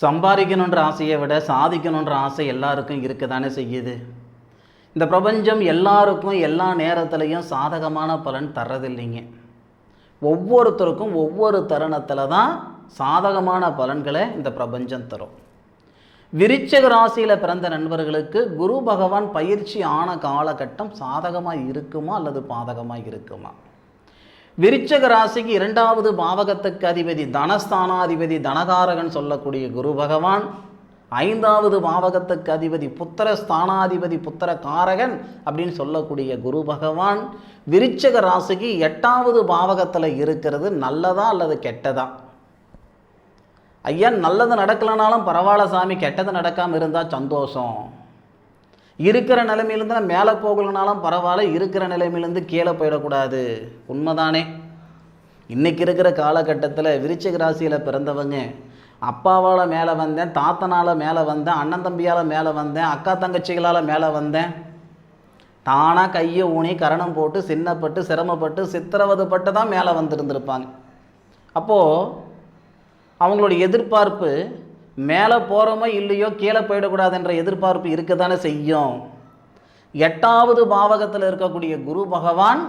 சம்பாதிக்கணுன்ற ஆசையை விட சாதிக்கணுன்ற ஆசை எல்லாருக்கும் இருக்க தானே செய்யுது. இந்த பிரபஞ்சம் எல்லாருக்கும் எல்லா நேரத்துலையும் சாதகமான பலன் தர்றதில்லைங்க. ஒவ்வொருத்தருக்கும் ஒவ்வொரு தருணத்தில் தான் சாதகமான பலன்களை இந்த பிரபஞ்சம் தரும். விருச்சிக ராசியில் பிறந்த நண்பர்களுக்கு குரு பகவான் பயிற்சி ஆன காலகட்டம் சாதகமாக இருக்குமா அல்லது பாதகமாக இருக்குமா? விருச்சிக ராசிக்கு 2வது பாவகத்துக்கு அதிபதி தனஸ்தானாதிபதி தனகாரகன் சொல்லக்கூடிய குரு பகவான், 5வது பாவகத்துக்கு அதிபதி புத்திரஸ்தானாதிபதி புத்திரகாரகன் அப்படின்னு சொல்லக்கூடிய குரு பகவான் விருச்சிக ராசிக்கு 8வது பாவகத்தில் இருக்கிறது நல்லதா அல்லது கெட்டதா? ஐயா, நல்லது நடக்கலனாலும் பரவாயில்ல சாமி, கெட்டது நடக்காமல் இருந்தால் சந்தோஷம். இருக்கிற நிலைமையிலேருந்து நான் மேலே போகலனாலும் பரவாயில்ல, இருக்கிற நிலைமையிலேருந்து கீழே போயிடக்கூடாது. உண்மைதானே? இன்றைக்கி இருக்கிற காலகட்டத்தில் விருச்சிக ராசியில் பிறந்தவங்க அப்பாவால் மேலே வந்தேன், தாத்தனால் மேலே வந்தேன், அண்ணன் தம்பியால் மேலே வந்தேன், அக்கா தங்கச்சிகளால் மேலே வந்தேன், தானாக கையை ஊனி கரணம் போட்டு சின்னப்பட்டு சிரமப்பட்டு சித்திரவதைப்பட்டு தான் மேலே வந்துருந்துருப்பாங்க. அப்போது அவங்களுடைய எதிர்பார்ப்பு மேலே போகிறோமோ இல்லையோ கீழே போயிடக்கூடாதுன்ற எதிர்பார்ப்பு இருக்க தானே செய்யும். 8வது பாவகத்தில் இருக்கக்கூடிய குரு பகவான்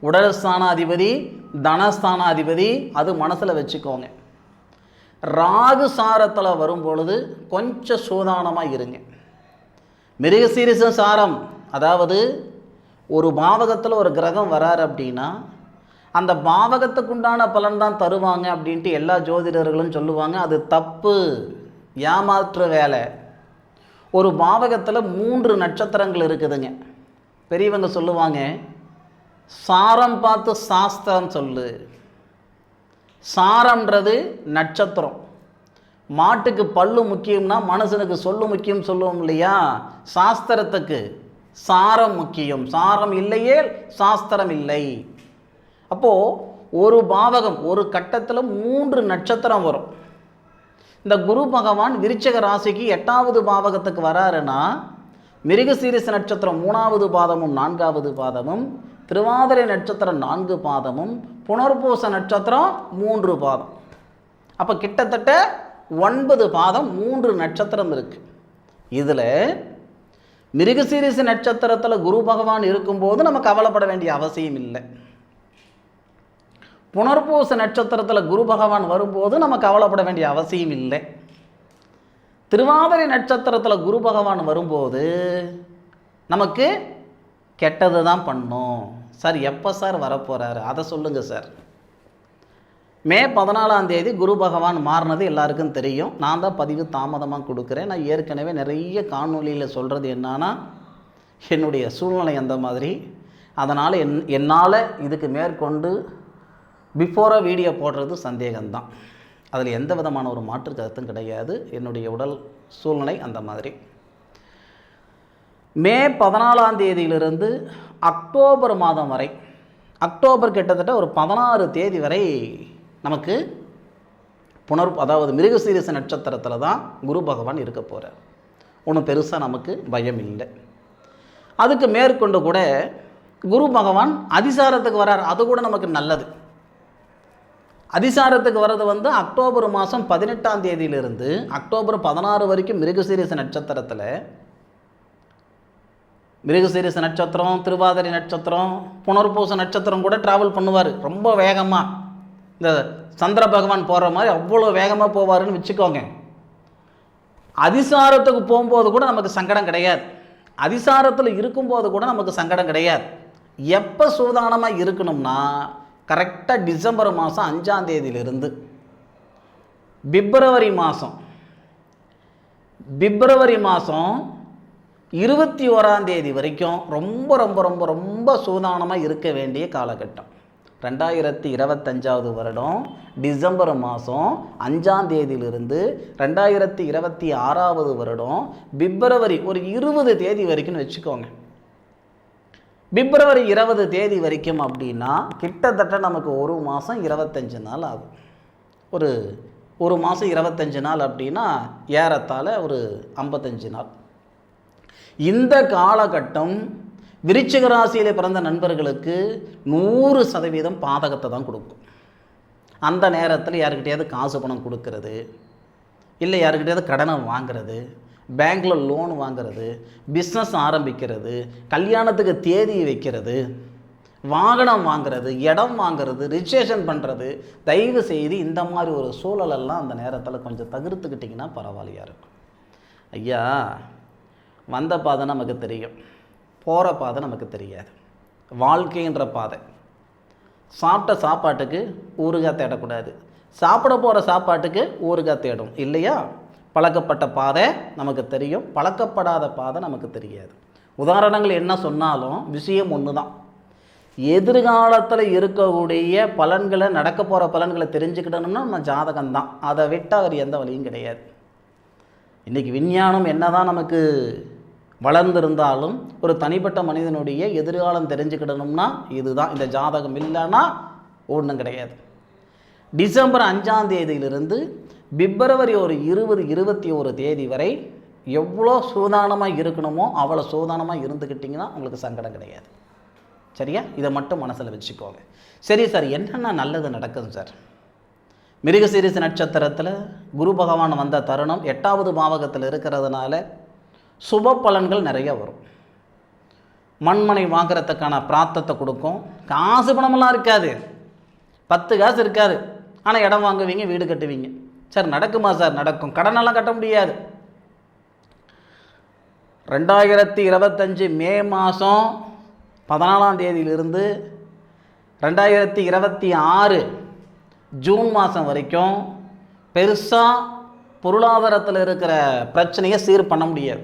உடல்ஸ்தானாதிபதி தனஸ்தானாதிபதி, அது மனசில் வச்சுக்கோங்க. ராகு சாரத்தில் வரும் பொழுது கொஞ்சம் சூதானமாக இருங்க. மிருகசீரிஷ சாரம், அதாவது ஒரு பாவகத்தில் ஒரு கிரகம் வராரு அப்படின்னா அந்த பாவகத்துக்குண்டான பலன் தான் தருவாங்க அப்படின்ட்டு எல்லா ஜோதிடர்களும் சொல்லுவாங்க. அது தப்பு, ஏமாற்று வேலை. ஒரு பாவகத்தில் 3 நட்சத்திரங்கள் இருக்குதுங்க. பெரியவங்க சொல்லுவாங்க, சாரம் பார்த்து சாஸ்திரம் சொல்லு. சாரம்ன்றது நட்சத்திரம். மாட்டுக்கு பல்லு முக்கியம்னா மனுஷனுக்கு சொல்லு முக்கியம் சொல்லுவோம் இல்லையா? சாஸ்திரத்துக்கு சாரம் முக்கியம். சாரம் இல்லையே சாஸ்திரம் இல்லை. அப்போது ஒரு பாவகம் ஒரு கட்டத்தில் 3 நட்சத்திரம் வரும். இந்த குரு பகவான் விருச்சிக ராசிக்கு 8வது பாவகத்துக்கு வராருன்னா மிருகசீரிஷ நட்சத்திரம் 3வது பாதமும் 4வது பாதமும், திருவாதிரை நட்சத்திரம் 4 பாதமும், புனர்பூச நட்சத்திரம் 3 பாதம். அப்போ கிட்டத்தட்ட 9 பாதம் 3 நட்சத்திரம் இருக்குது. இதில் மிருகசீரிஷ நட்சத்திரத்தில் குரு பகவான் இருக்கும்போது நம்ம கவலைப்பட வேண்டிய அவசியம் இல்லை. புனர்பூச நட்சத்திரத்தில் குரு பகவான் வரும்போது நம்ம கவலைப்பட வேண்டிய அவசியம் இல்லை. திருவாதிரை நட்சத்திரத்தில் குரு பகவான் வரும்போது நமக்கு கெட்டது தான் பண்ணும். சார், எப்போ சார் வரப்போகிறாரு அதை சொல்லுங்கள் சார். மே 14ஆம் தேதி குரு பகவான் மாறினது எல்லாருக்கும் தெரியும். நான் தான் பதிவு தாமதமாக கொடுக்குறேன். நான் ஏற்கனவே நிறைய காணொலியில் சொல்கிறது என்னன்னா, என்னுடைய சூழ்நிலை அந்த மாதிரி. அதனால் என்னால் இதுக்கு மேற்கொண்டு பிஃபோராக வீடியோ போடுறது சந்தேகம்தான். அதில் எந்த விதமான ஒரு மாற்று கருத்தும் கிடையாது. என்னுடைய உடல் சூழ்நிலை அந்த மாதிரி. மே 14ஆம் தேதியிலிருந்து அக்டோபர் மாதம் வரை, அக்டோபர் கிட்டத்தட்ட ஒரு 16 தேதி வரை நமக்கு அதாவது மிருகசீரிஷ நட்சத்திரத்தில் தான் குரு பகவான் இருக்க போகிறார். ஒன்றும் பெருசாக நமக்கு பயம் இல்லை. அதுக்கு மேற்கொண்டு கூட குரு பகவான் அதிசாரத்துக்கு வரார். அது கூட நமக்கு நல்லது. அதிசாரத்துக்கு வர்றது அக்டோபர் மாதம் 18ஆம் தேதியிலிருந்து அக்டோபர் 16 வரைக்கும் மிருகசீரிஷ நட்சத்திரத்தில், மிருகசீரிஷ நட்சத்திரம், திருவாதிரை நட்சத்திரம், புனர்பூச நட்சத்திரம் கூட ட்ராவல் பண்ணுவார் ரொம்ப வேகமாக. இந்த சந்திர பகவான் போகிற மாதிரி அவ்வளோ வேகமாக போவாருன்னு வச்சுக்கோங்க. அதிசாரத்துக்கு போகும்போது கூட நமக்கு சங்கடம் கிடையாது. அதிசாரத்தில் இருக்கும்போது கூட நமக்கு சங்கடம் கிடையாது. எப்போ சூதானமாக இருக்கணும்னா கரெக்டாக டிசம்பர் மாதம் 5ஆம் தேதியிலிருந்து பிப்ரவரி மாதம் 21ஆம் தேதி வரைக்கும் ரொம்ப ரொம்ப ரொம்ப ரொம்ப சூதானமாக இருக்க வேண்டிய காலகட்டம். 2025ஆவது வருடம் டிசம்பர் மாதம் 5ஆம் தேதியிலிருந்து 2026ஆவது வருடம் பிப்ரவரி ஒரு 20 தேதி வரைக்கும்னு வச்சுக்கோங்க. பிப்ரவரி 20 தேதி வரைக்கும் அப்படின்னா கிட்டத்தட்ட நமக்கு ஒரு மாதம் 25 நாள் ஆகும். ஒரு மாதம் 25 நாள் அப்படின்னா ஏறத்தாழ ஒரு 55 நாள். இந்த காலகட்டம் விருச்சிக ராசியில் பிறந்த நண்பர்களுக்கு 100% பாதகத்தை தான் கொடுக்கும். அந்த நேரத்தில் யாருக்கிட்டையாவது காசு பணம் கொடுக்கறது, இல்லை யாருக்கிட்டையாவது கடனை வாங்கிறது, பேங்க்கில் லோன் வாங்கிறது, பிஸ்னஸ் ஆரம்பிக்கிறது, கல்யாணத்துக்கு தேதி வைக்கிறது, வாகனம் வாங்கிறது, இடம் வாங்கிறது, ரிஜிஸ்ட்ரேஷன் பண்ணுறது, தயவு செய்து இந்த மாதிரி ஒரு சூழலெல்லாம் அந்த நேரத்தில் கொஞ்சம் தவிர்த்துக்கிட்டிங்கன்னா பரவாயில்லையா இருக்கும். ஐயா, வந்த பாதை நமக்கு தெரியும், போகிற பாதை நமக்கு தெரியாது. வாழ்க்கைன்ற பாதை. சாப்பிட்ட சாப்பாட்டுக்கு ஊறுகாய் தேடக்கூடாது, சாப்பிட போகிற சாப்பாட்டுக்கு ஊறுகாய் தேடும் இல்லையா? பழக்கப்பட்ட பாதை நமக்கு தெரியும், பழக்கப்படாத பாதை நமக்கு தெரியாது. உதாரணங்கள் என்ன சொன்னாலும் விஷயம் ஒன்று தான். எதிர்காலத்தில் இருக்கக்கூடிய பலன்களை, நடக்க போகிற பலன்களை தெரிஞ்சுக்கிட்டணும்னா நம்ம ஜாதகம்தான். அதை விட்டால் அவர் எந்த வழியும் கிடையாது. இன்றைக்கி விஞ்ஞானம் என்ன தான் நமக்கு வளர்ந்திருந்தாலும் ஒரு தனிப்பட்ட மனிதனுடைய எதிர்காலம் தெரிஞ்சுக்கிடணும்னா இதுதான். இந்த ஜாதகம் இல்லைன்னா ஒன்றும் கிடையாது. டிசம்பர் 5ஆம் தேதியிலிருந்து பிப்ரவரி ஒரு 20-21 தேதி வரை எவ்வளோ சூதானமாக இருக்கணுமோ அவ்வளோ சூதானமாக இருந்துக்கிட்டிங்கன்னா உங்களுக்கு சங்கடம் கிடையாது. சரியா? இதை மட்டும் மனசில் வச்சுக்கோங்க. சரி சார், என்னென்ன நல்லது நடக்குது சார்? மிருகசீரிஷ நட்சத்திரத்தில் குரு பகவான் வந்த தருணம் 8வது பாவகத்தில் இருக்கிறதுனால சுப பலன்கள் நிறைய வரும். மண்மனை வாங்குறதுக்கான பிராப்தத்தை கொடுக்கும். காசு பணமெல்லாம் இருக்காது, 10 காசு இருக்காது, ஆனால் இடம் வாங்குவீங்க, வீடு கட்டுவீங்க. சார் நடக்குமா சார்? நடக்கும். கடனெல்லாம் கட்ட முடியாது. 2025 மே மாதம் 14ஆம் தேதியிலிருந்து 2026 ஜூன் மாதம் வரைக்கும் பெருசாக பொருளாதாரத்தில் இருக்கிற பிரச்சனையை சீர் பண்ண முடியாது.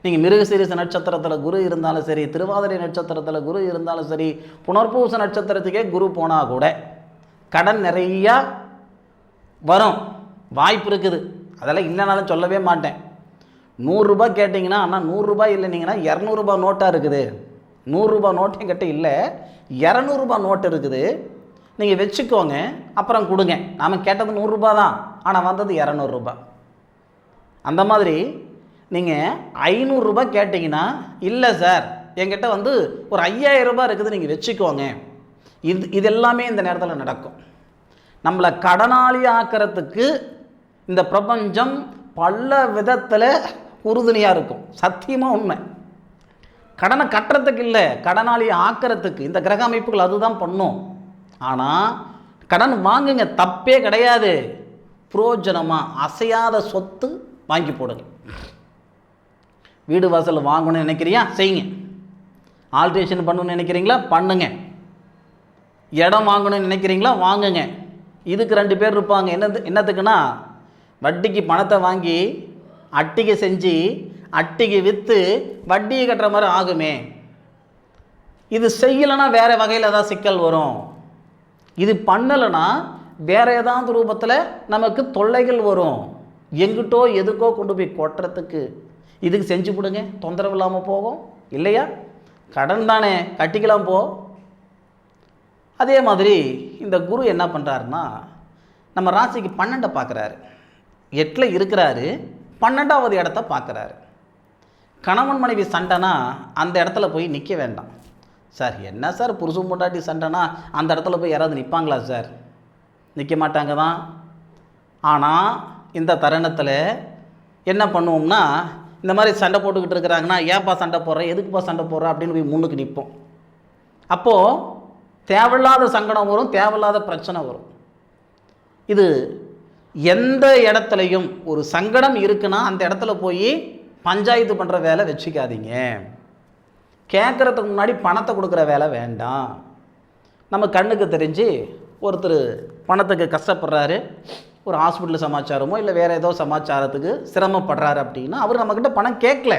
நீங்கள் மிருகசீரிஷ நட்சத்திரத்தில் குரு இருந்தாலும் சரி, திருவாதிரை நட்சத்திரத்தில் குரு இருந்தாலும் சரி, புனர்பூச நட்சத்திரத்துக்கே குரு போனால் கூட கடன் நிறையா வரும், வாய்ப்பு இருக்குது. அதெல்லாம் இல்லைனாலும் சொல்லவே மாட்டேன். 100 ரூபாய் கேட்டிங்கன்னா, ஆனால் 100 ரூபாய் இல்லைனீங்கன்னா 200 ரூபாய் நோட்டாக இருக்குது. 100 ரூபாய் நோட்டையும் கிட்ட இல்லை, 200 ரூபாய் நோட்டு இருக்குது. நீங்கள் வச்சுக்கோங்க, அப்புறம் கொடுங்க. நாம் கேட்டது 100 ரூபாய் தான், ஆனால் வந்தது 200 ரூபாய். அந்த மாதிரி நீங்கள் 500 ரூபாய் கேட்டிங்கன்னா, இல்லை சார் என்கிட்ட வந்து ஒரு 5000 ரூபாய் இருக்குது, நீங்கள் வச்சுக்கோங்க. இது எல்லாமே இந்த நேரத்தில் நடக்கும். நம்மளை கடனாளி ஆக்கிறதுக்கு இந்த பிரபஞ்சம் பல விதத்தில் உறுதுணையாக இருக்கும். சத்தியமாக உண்மை. கடனை கட்டுறதுக்கு இல்லை, கடனாளி ஆக்கிறதுக்கு இந்த கிரக அமைப்புகள் அதுதான் பண்ணும். ஆனால் கடன் வாங்குங்க, தப்பே கிடையாது. புரோஜனமாக அசையாத சொத்து வாங்கி போடுங்க. வீடு வாசல் வாங்கணும்னு நினைக்கிறியா? செய்யுங்க. ஆல்ட்ரேஷன் பண்ணணும்னு நினைக்கிறீங்களா? பண்ணுங்க. இடம் வாங்கணும்னு நினைக்கிறீங்களா? வாங்குங்க. இதுக்கு 2 பேர் இருப்பாங்க. என்னத்துக்குன்னா, வட்டிக்கு பணத்தை வாங்கி அட்டிகை செஞ்சு அட்டிகை விற்று வட்டியை கட்டுற மாதிரி ஆகுமே. இது செய்யலைன்னா வேறு வகையில் ஏதாவது சிக்கல் வரும். இது பண்ணலைன்னா வேறு ஏதாவது ரூபத்தில் நமக்கு தொல்லைகள் வரும். எங்கிட்டோ எதுக்கோ கொண்டு போய் கொட்டுறதுக்கு இதுக்கு செஞ்சு கொடுங்க, தொந்தரவு இல்லாமல் போகும் இல்லையா? கடன் தானே, கட்டிக்கலாம் போ. அதே மாதிரி இந்த குரு என்ன பண்ணுறாருன்னா, நம்ம ராசிக்கு 12 பார்க்குறாரு, 8ல் இருக்கிறாரு, 12வது இடத்த பார்க்குறாரு. கணவன் மனைவி சண்டைனா அந்த இடத்துல போய் நிற்க வேண்டாம். சார் என்ன சார் புருஷன் பொண்டாட்டி சண்டைனா அந்த இடத்துல போய் யாராவது நிற்பாங்களா சார்? நிற்க மாட்டாங்க தான். ஆனால் இந்த தருணத்தில் என்ன பண்ணுவோம்னா, இந்த மாதிரி சண்டை போட்டுக்கிட்டு இருக்கிறாங்கன்னா, ஏப்பா சண்டை போடுற, எதுக்குப்பா சண்டை போடுற அப்படின்னு போய் முன்னுக்கு நிற்போம். அப்போது தேவையில்லாத சங்கடம் வரும், தேவையில்லாத பிரச்சனை வரும். இது எந்த இடத்துலையும் ஒரு சங்கடம் இருக்குன்னா அந்த இடத்துல போய் பஞ்சாயத்து பண்ணுற வேலை வச்சுக்காதீங்க. கேட்குறதுக்கு முன்னாடி பணத்தை கொடுக்குற வேலை வேண்டாம். நம்ம கண்ணுக்கு தெரிஞ்சு ஒருத்தர் பணத்துக்கு கஷ்டப்படுறாரு, ஒரு ஹாஸ்பிட்டல் சமாச்சாரமோ இல்லை வேறு ஏதோ சமாச்சாரத்துக்கு சிரமப்படுறாரு அப்படின்னா அவர் நம்மக்கிட்ட பணம் கேட்கல.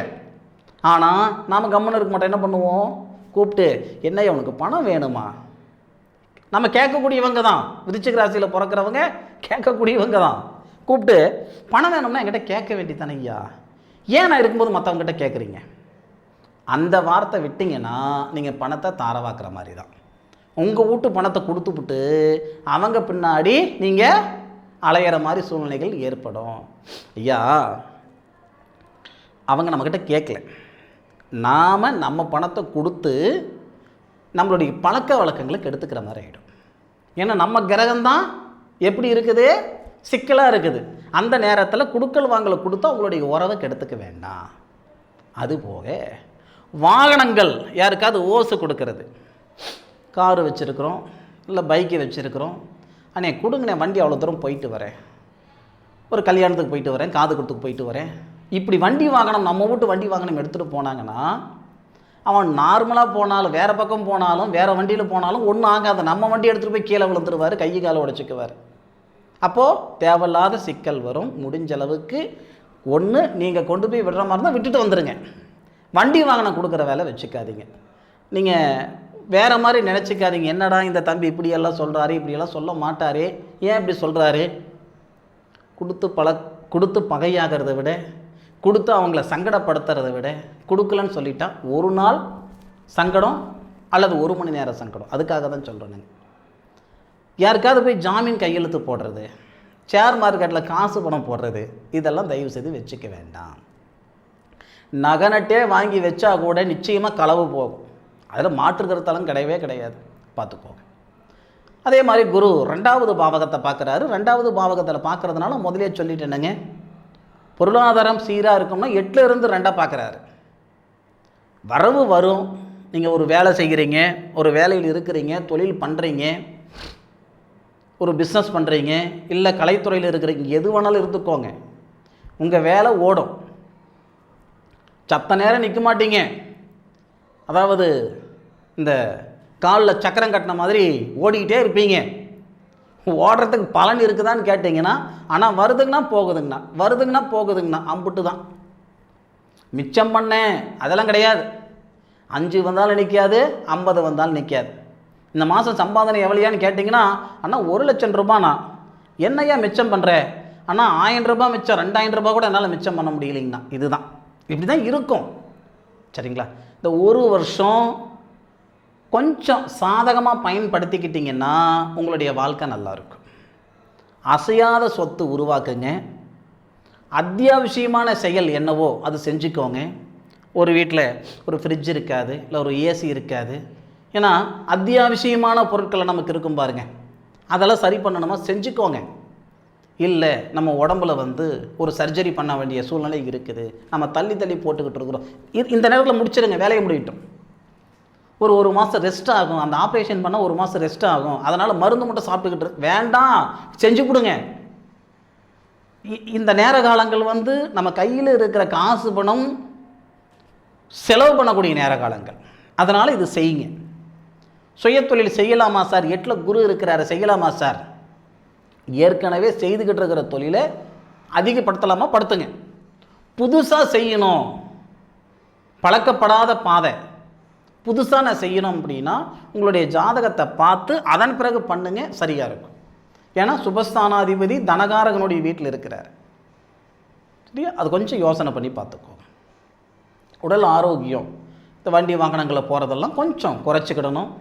ஆனால் நாம் கம்முன்னு இருக்க மாட்டோம். என்ன பண்ணுவோம்? கூப்பிட்டு, என்னையா உனக்கு பணம் வேணுமா? நம்ம கேட்கக்கூடியவங்க தான். விருச்சிக ராசியில் பிறக்கிறவங்க கேட்கக்கூடியவங்க தான். கூப்பிட்டு பணம் வேணும்னா என்கிட்ட கேட்க வேண்டியதானே ஐயா, ஏன் நான் இருக்கும்போது மற்றவங்ககிட்ட கேட்குறீங்க? அந்த வார்த்தை விட்டிங்கன்னா நீங்கள் பணத்தை தாரவாக்குற மாதிரி தான். உங்கள் வீட்டு பணத்தை கொடுத்துப்புட்டு அவங்க பின்னாடி நீங்கள் அலையிற மாதிரி சூழ்நிலைகள் ஏற்படும். ஐயா, அவங்க நம்மக்கிட்ட கேட்கல, நாம் நம்ம பணத்தை கொடுத்து நம்மளுடைய பழக்க வழக்கங்களை கெடுத்துக்கிற மாதிரி ஆகிடும். ஏன்னா நம்ம கிரகம்தான் எப்படி இருக்குது? சிக்கலாக இருக்குது. அந்த நேரத்தில் குடுக்கல் வாங்கலை கொடுத்தா உங்களுடைய உறவை கெடுத்துக்க வேண்டாம். அதுபோக வாகனங்கள் யாருக்காவது ஓசு கொடுக்கறது, காரு வச்சுருக்குறோம் இல்லை பைக்கு வச்சுருக்குறோம், அண்ணே கொடுங்கண்ணே வண்டி அவ்வளோ தூரம் போயிட்டு வரேன், ஒரு கல்யாணத்துக்கு போயிட்டு வரேன், காது குத்துக்கு போயிட்டு வரேன், இப்படி வண்டி வாகனம் நம்ம வீட்டு வண்டி வாகனம் எடுத்துகிட்டு போனாங்கன்னா அவன் நார்மலாக போனாலும் வேறு பக்கம் போனாலும் வேறு வண்டியில் போனாலும் ஒன்றும் ஆகாது. நம்ம வண்டி எடுத்துகிட்டு போய் கீழே விழுந்துருவார், கையை காலை உடைச்சிக்குவார். அப்போது தேவையில்லாத சிக்கல் வரும். முடிஞ்ச அளவுக்கு ஒன்று நீங்கள் கொண்டு போய் விடுற மாதிரி தான் விட்டுட்டு வந்துடுங்க. வண்டி வாகனம் கொடுக்குற வேலை வச்சுக்காதீங்க. நீங்கள் வேறு மாதிரி நினச்சிக்காதீங்க, என்னடா இந்த தம்பி இப்படியெல்லாம் சொல்கிறாரு, இப்படியெல்லாம் சொல்ல மாட்டாரே, ஏன் இப்படி சொல்கிறாரு. கொடுத்து பகையாகிறத விட, கொடுத்து அவங்கள சங்கடப்படுத்துறத விட, கொடுக்கலன்னு சொல்லிட்டா ஒரு நாள் சங்கடம் அல்லது 1 மணி நேரம் சங்கடம். அதுக்காக தான் சொல்கிறேன். யாருக்காவது போய் ஜாமீன் கையெழுத்து போடுறது, ஷேர் மார்க்கெட்டில் காசு பணம் போடுறது, இதெல்லாம் தயவு செய்து வச்சுக்க வேண்டாம். நகை வாங்கி வச்சா கூட நிச்சயமாக களவு போகும். அதில் மாற்றுக்கிறதாலும் கிடையவே கிடையாது, பார்த்துக்கோங்க. அதே மாதிரி குரு 2வது பாவகத்தை பார்க்குறாரு. 2வது பாவகத்தில் பார்க்குறதுனால முதலே சொல்லிட்டேனுங்க, பொருளாதாரம் சீராக இருக்கும்னா 8ல் இருந்து 2 பார்க்குறாரு. வரவு வரும். நீங்கள் ஒரு வேலை செய்கிறீங்க, ஒரு வேலையில் இருக்கிறீங்க, தொழில் பண்ணுறீங்க, ஒரு பிஸ்னஸ் பண்ணுறீங்க, இல்லை கலைத்துறையில் இருக்கிறீங்க, எது வேணாலும் இருந்துக்கோங்க, உங்கள் வேலை ஓடும். சத்த நேரம் நிற்க மாட்டீங்க. அதாவது இந்த காலில் சக்கரம் கட்டின மாதிரி ஓடிக்கிட்டே இருப்பீங்க. ஓடுறதுக்கு பலன் இருக்குதான்னு கேட்டிங்கன்னா, ஆனால் வருதுங்கன்னா போகுதுங்கண்ணா, வருதுங்கன்னா போகுதுங்கண்ணா, அம்புட்டு தான். மிச்சம் பண்ணேன் அதெல்லாம் கிடையாது. 5 வந்தாலும் நிற்காது, 50 வந்தாலும் நிற்காது. இந்த மாதம் சம்பாதனை எவ்வளையான்னு கேட்டிங்கன்னா, அண்ணா 1 லட்சம் ரூபாண்ணா, என்னையா மிச்சம் பண்ணுறேன், ஆனால் 1000 ரூபாய் மிச்சம், 2000 ரூபாய் கூட என்னால் மிச்சம் பண்ண முடியலைங்கண்ணா. இதுதான், இப்படி தான் இருக்கும். சரிங்களா? இந்த 1 வருஷம் கொஞ்சம் சாதகமாக பயன்படுத்திக்கிட்டிங்கன்னா உங்களுடைய வாழ்க்கை நல்லாயிருக்கும். அசையாத சொத்து உருவாக்குங்க. அத்தியாவசியமான செயல் என்னவோ அது செஞ்சுக்கோங்க. ஒரு வீட்டில் ஒரு ஃப்ரிட்ஜ் இருக்காது, இல்லை ஒரு ஏசி இருக்காது. ஏன்னா அத்தியாவசியமான பொருட்களை நமக்கு இருக்கும் பாருங்கள், அதெல்லாம் சரி பண்ணணுமா செஞ்சுக்கோங்க. இல்லை நம்ம உடம்புல ஒரு சர்ஜரி பண்ண வேண்டிய சூழ்நிலை இருக்குது, நம்ம தள்ளி போட்டுக்கிட்டு இருக்கிறோம், இந்த நேரத்தில் முடிச்சிடுங்க, வேலையை முடியட்டும். ஒரு மாதம் ரெஸ்ட் ஆகும், அந்த ஆப்ரேஷன் பண்ணால் 1 மாதம் ரெஸ்ட் ஆகும், அதனால் மருந்து மட்டும் சாப்பிட்டுக்கிட்டு வேண்டாம், செஞ்சு கொடுங்க. இந்த நேர காலங்கள் நம்ம கையில் இருக்கிற காசு பணம் செலவு பண்ணக்கூடிய நேர காலங்கள். அதனால் இது செய்யுங்க. சுயத்தொழில் செய்யலாமா சார், 8ல் குரு இருக்கிறாரு, செய்யலாமா சார், ஏற்கனவே செய்துக்கிட்டு இருக்கிற தொழிலை அதிகப்படுத்தலாமா, படுத்துங்க. புதுசாக செய்யணும், பழக்கப்படாத பாதை, புதுசாக நான் செய்யணும் அப்படின்னா உங்களுடைய ஜாதகத்தை பார்த்து அதன் பிறகு பண்ணுங்க, சரியாக இருக்கும். ஏன்னா சுபஸ்தானாதிபதி தனகாரகனுடைய வீட்டில் இருக்கிறார். சரியா? அது கொஞ்சம் யோசனை பண்ணி பார்த்துக்கோ. உடல் ஆரோக்கியம், இந்த வண்டி வாகனங்களில் போகிறதெல்லாம் கொஞ்சம் குறைச்சிக்கிடணும்.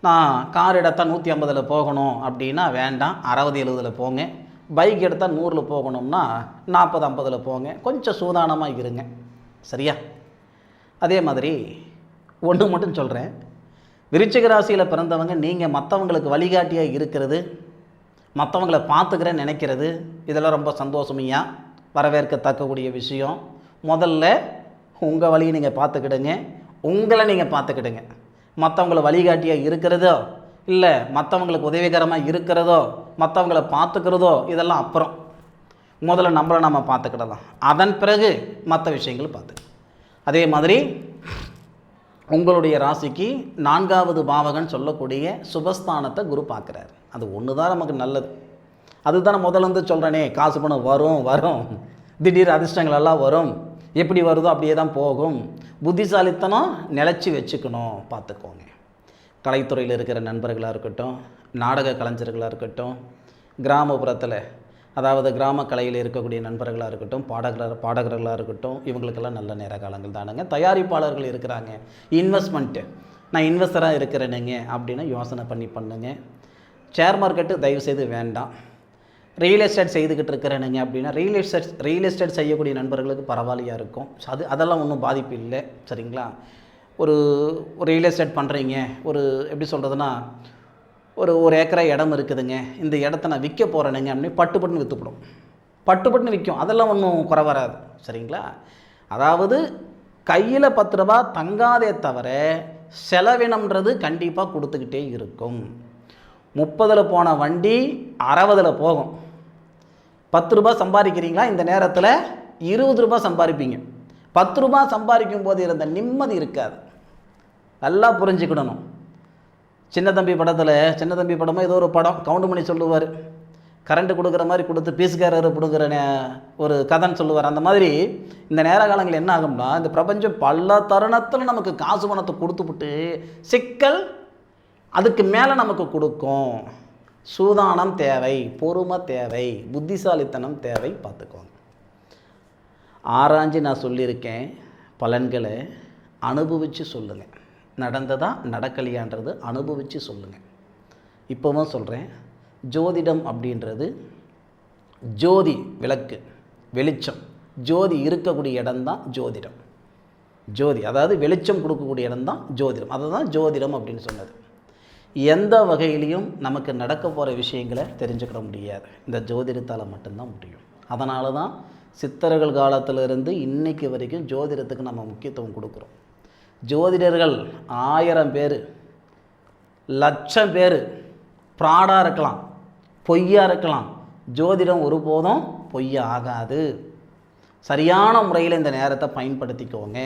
நான் கார் எடுத்தால் 150ல் போகணும் அப்படின்னா வேண்டாம், 60-70ல் போங்க. பைக் எடுத்தால் 100ல் போகணும்னா 40-50ல் போங்க. கொஞ்சம் சூதானமாக இருங்க. சரியா? அதே மாதிரி ஒன்று மட்டும் சொல்கிறேன், விருச்சிக ராசியில் பிறந்தவங்க நீங்கள் மற்றவங்களுக்கு வழிகாட்டியாக இருக்கிறது, மற்றவங்களை பார்த்துக்கிறேன்னு நினைக்கிறது, இதெல்லாம் ரொம்ப சந்தோஷமையா வரவேற்கத்தக்கக்கூடிய விஷயம். முதல்ல உங்கள் வழியை நீங்கள் பார்த்துக்கிடுங்க, உங்களை நீங்கள் பார்த்துக்கிடுங்க. மற்றவங்களை வழிகாட்டியாக இருக்கிறதோ இல்லை மற்றவங்களுக்கு உதவிகரமாக இருக்கிறதோ மற்றவங்களை பார்த்துக்கிறதோ இதெல்லாம் அப்புறம். முதல்ல நம்மளை நம்ம பார்த்துக்கிடலாம், அதன் பிறகு மற்ற விஷயங்கள் பார்த்து. அதே மாதிரி உங்களுடைய ராசிக்கு 4வது பாவகன்னு சொல்லக்கூடிய சுபஸ்தானத்தை குரு பார்க்குறாரு. அது ஒன்று தான் நமக்கு நல்லது. அதுதான் முதல்ல சொல்கிறேனே, காசு பணம் வரும், திடீர் அதிர்ஷ்டங்கள் எல்லாம் வரும், எப்படி வருதோ அப்படியே தான் போகும். புத்திசாலித்தனம் நிலச்சி வச்சுக்கணும், பார்த்துக்கோங்க. கலைத்துறையில் இருக்கிற நண்பர்களாக இருக்கட்டும், நாடக கலைஞர்களாக இருக்கட்டும், கிராமப்புறத்தில் அதாவது கிராம கலையில் இருக்கக்கூடிய நண்பர்களாக இருக்கட்டும், பாடகர்களாக இருக்கட்டும், இவங்களுக்கெல்லாம் நல்ல நேர காலங்கள் தானுங்க. தயாரிப்பாளர்கள் இருக்கிறாங்க, இன்வெஸ்ட்மெண்ட்டு, நான் இன்வெஸ்டராக இருக்கிறேனுங்க அப்படின்னு யோசனை பண்ணி பண்ணுங்க. ஷேர் மார்க்கெட்டு தயவுசெய்து வேண்டாம். ரியல் எஸ்டேட் செய்துக்கிட்டு இருக்கிறேனுங்க அப்படின்னா ரியல் எஸ்டேட் செய்யக்கூடிய நண்பர்களுக்கு பரவாயில்லையாக இருக்கும். அதெல்லாம் ஒன்றும் பாதிப்பு இல்லை. சரிங்களா? ஒரு ரியல் எஸ்டேட் பண்ணுறீங்க, எப்படி சொல்கிறதுனா ஒரு ஏக்கரை இடம் இருக்குதுங்க, இந்த இடத்த நான் விற்க போகிறேனுங்க அப்படின்னு பட்டுன்னு விற்றுப்படும். பட்டுன்னு விற்கும், அதெல்லாம் ஒன்றும் குறை வராது. சரிங்களா? அதாவது கையில் 10 ரூபா தங்காதே தவிர செலவினம்ன்றது கண்டிப்பாக கொடுத்துக்கிட்டே இருக்கும். 30 போன வண்டி 60 போகும். 10 ரூபா சம்பாதிக்கிறீங்களா, இந்த நேரத்தில் 20 ரூபா சம்பாதிப்பீங்க. 10 ரூபா சம்பாதிக்கும் போது இருந்த நிம்மதி இருக்காது. நல்லா புரிஞ்சுக்கிடணும். சின்ன தம்பி படமோ ஏதோ ஒரு படம் கவுண்டமணி சொல்லுவார், கரண்ட்டு கொடுக்குற மாதிரி கொடுத்து பீஸுக்காரர் கொடுக்குற ஒரு கதைன்னு சொல்லுவார். அந்த மாதிரி இந்த நேர காலங்கள் என்ன ஆகும்னா, இந்த பிரபஞ்சம் பல தருணத்தில் நமக்கு காசு பணத்தை கொடுத்துவிட்டு சிக்கல் அதுக்கு மேலே நமக்கு கொடுக்கும். சூதானம் தேவை, பொறுமை தேவை, புத்திசாலித்தனம் தேவை. பார்த்துக்கோங்க. ஆராய்ஞ்சு நான் சொல்லியிருக்கேன், பலன்களை அனுபவித்து சொல்லுங்கள். நடந்ததா நடக்கலையான்றது அனுபவித்து சொல்லுங்கள். இப்போவும் சொல்கிறேன், ஜோதிடம் அப்படின்றது ஜோதி, விளக்கு, வெளிச்சம், ஜோதி இருக்கக்கூடிய இடம்தான் ஜோதிடம். ஜோதி அதாவது வெளிச்சம் கொடுக்கக்கூடிய இடம்தான் ஜோதிடம். அதை தான் ஜோதிடம் அப்படின்னு சொன்னது. எந்த வகையிலையும் நமக்கு நடக்க போகிற விஷயங்களை தெரிஞ்சுக்கிட முடியாது, இந்த ஜோதிடத்தால் மட்டும்தான் முடியும். அதனால தான் சித்தர்கள் காலத்திலிருந்து இன்னைக்கு வரைக்கும் ஜோதிடத்துக்கு நம்ம முக்கியத்துவம் கொடுக்குறோம். ஜோதிடர்கள் 1000 பேர், 1,00,000 பேர் ப்ராடாக இருக்கலாம், பொய்யா இருக்கலாம். ஜோதிடம் ஒருபோதும் பொய்யா ஆகாது. சரியான முறையில் இந்த நேரத்தை பயன்படுத்திக்கோங்க,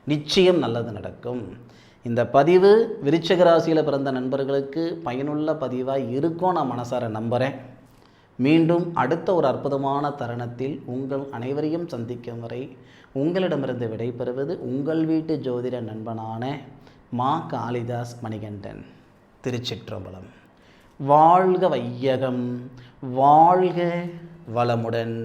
நிச்சயம் நல்லது நடக்கும். இந்த பதிவு விருச்சிக ராசியில் பிறந்த நண்பர்களுக்கு பயனுள்ள பதிவாக இருக்கும் நான் மனசார நம்புகிறேன். மீண்டும் அடுத்த ஒரு அற்புதமான தருணத்தில் உங்கள் அனைவரையும் சந்திக்கும் வரை உங்களிடமிருந்து விடைபெறுவது உங்கள் வீட்டு ஜோதிட நண்பனான மா காளிதாஸ் மணிகண்டன். திருச்சிற்றம்பலம். வாழ்க வையகம், வாழ்க வளமுடன்.